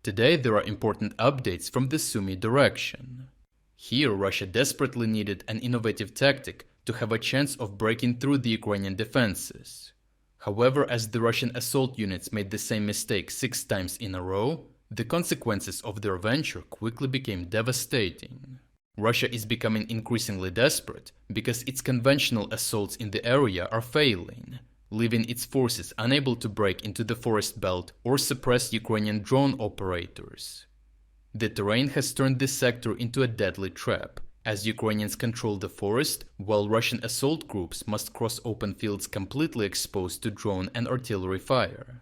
Today there are important updates from the Sumy direction. Here Russia desperately needed an innovative tactic to have a chance of breaking through the Ukrainian defenses. However, as the Russian assault units made the same mistake 6 times in a row, the consequences of their venture quickly became devastating. Russia is becoming increasingly desperate because its conventional assaults in the area are failing, leaving its forces unable to break into the forest belt or suppress Ukrainian drone operators. The terrain has turned this sector into a deadly trap, as Ukrainians control the forest while Russian assault groups must cross open fields completely exposed to drone and artillery fire.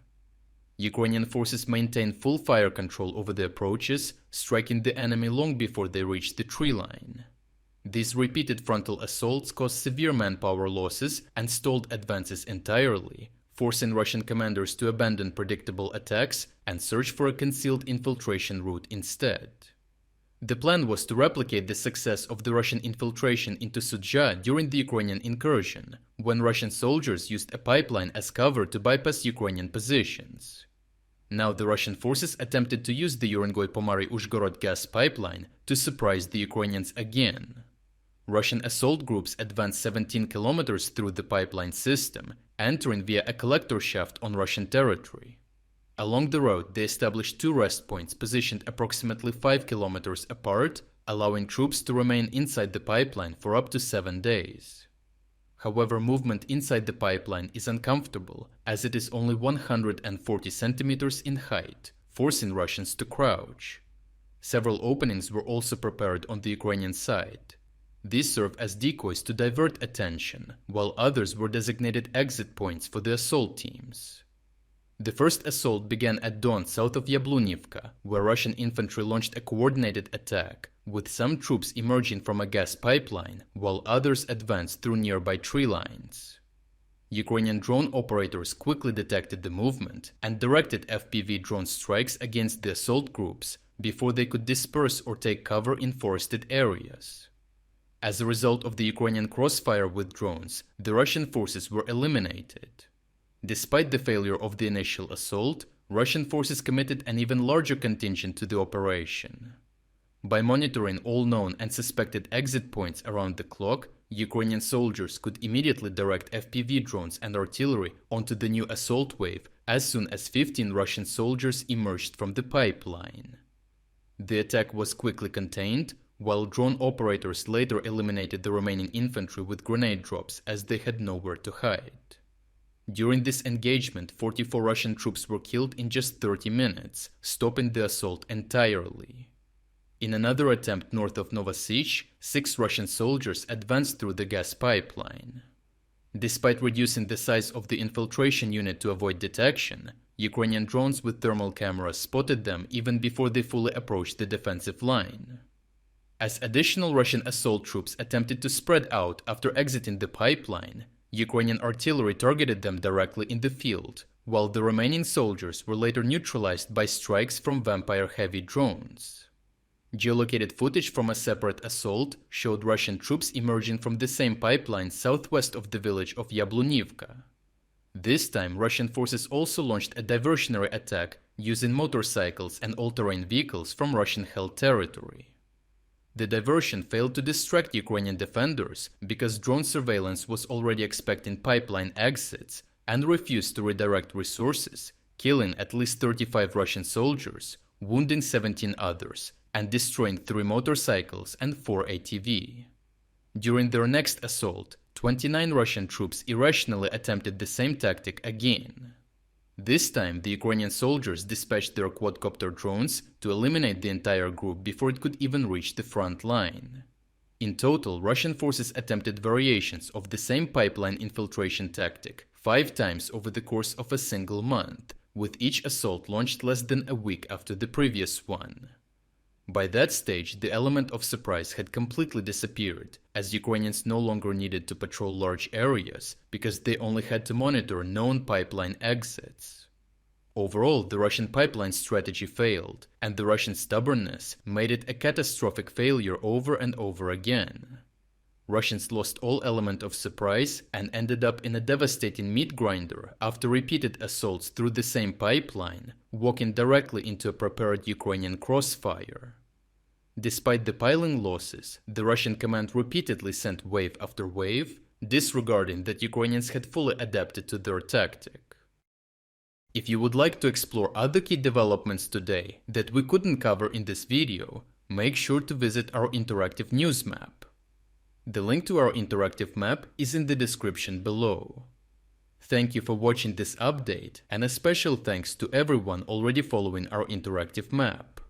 Ukrainian forces maintain full fire control over the approaches, striking the enemy long before they reach the tree line. These repeated frontal assaults caused severe manpower losses and stalled advances entirely, forcing Russian commanders to abandon predictable attacks and search for a concealed infiltration route instead. The plan was to replicate the success of the Russian infiltration into Sudzha during the Ukrainian incursion, when Russian soldiers used a pipeline as cover to bypass Ukrainian positions. Now the Russian forces attempted to use the Urengoy-Pomary-Uzhgorod gas pipeline to surprise the Ukrainians again. Russian assault groups advanced 17 kilometers through the pipeline system, entering via a collector shaft on Russian territory. Along the road, they established 2 rest points positioned approximately 5 kilometers apart, allowing troops to remain inside the pipeline for up to 7 days. However, movement inside the pipeline is uncomfortable, as it is only 140 centimeters in height, forcing Russians to crouch. Several openings were also prepared on the Ukrainian side. These serve as decoys to divert attention, while others were designated exit points for the assault teams. The first assault began at dawn south of Yablunivka, where Russian infantry launched a coordinated attack, with some troops emerging from a gas pipeline, while others advanced through nearby tree lines. Ukrainian drone operators quickly detected the movement and directed FPV drone strikes against the assault groups before they could disperse or take cover in forested areas. As a result of the Ukrainian crossfire with drones, the Russian forces were eliminated. Despite the failure of the initial assault, Russian forces committed an even larger contingent to the operation. By monitoring all known and suspected exit points around the clock, Ukrainian soldiers could immediately direct FPV drones and artillery onto the new assault wave as soon as 15 Russian soldiers emerged from the pipeline. The attack was quickly contained, while drone operators later eliminated the remaining infantry with grenade drops as they had nowhere to hide. During this engagement, 44 Russian troops were killed in just 30 minutes, stopping the assault entirely. In another attempt north of Novosich, 6 Russian soldiers advanced through the gas pipeline. Despite reducing the size of the infiltration unit to avoid detection, Ukrainian drones with thermal cameras spotted them even before they fully approached the defensive line. As additional Russian assault troops attempted to spread out after exiting the pipeline, Ukrainian artillery targeted them directly in the field, while the remaining soldiers were later neutralized by strikes from Vampire-heavy drones. Geolocated footage from a separate assault showed Russian troops emerging from the same pipeline southwest of the village of Yablunivka. This time, Russian forces also launched a diversionary attack using motorcycles and all-terrain vehicles from Russian-held territory. The diversion failed to distract Ukrainian defenders because drone surveillance was already expecting pipeline exits and refused to redirect resources, killing at least 35 Russian soldiers, wounding 17 others, and destroying 3 motorcycles and 4 ATV. During their next assault, 29 Russian troops irrationally attempted the same tactic again. This time, the Ukrainian soldiers dispatched their quadcopter drones to eliminate the entire group before it could even reach the front line. In total, Russian forces attempted variations of the same pipeline infiltration tactic 5 times over the course of a single month, with each assault launched less than a week after the previous one. By that stage, the element of surprise had completely disappeared, as Ukrainians no longer needed to patrol large areas because they only had to monitor known pipeline exits. Overall, the Russian pipeline strategy failed, and the Russian stubbornness made it a catastrophic failure over and over again. Russians lost all element of surprise and ended up in a devastating meat grinder after repeated assaults through the same pipeline, walking directly into a prepared Ukrainian crossfire. Despite the piling losses, the Russian command repeatedly sent wave after wave, disregarding that Ukrainians had fully adapted to their tactic. If you would like to explore other key developments today that we couldn't cover in this video, make sure to visit our interactive news map. The link to our interactive map is in the description below. Thank you for watching this update, and a special thanks to everyone already following our interactive map.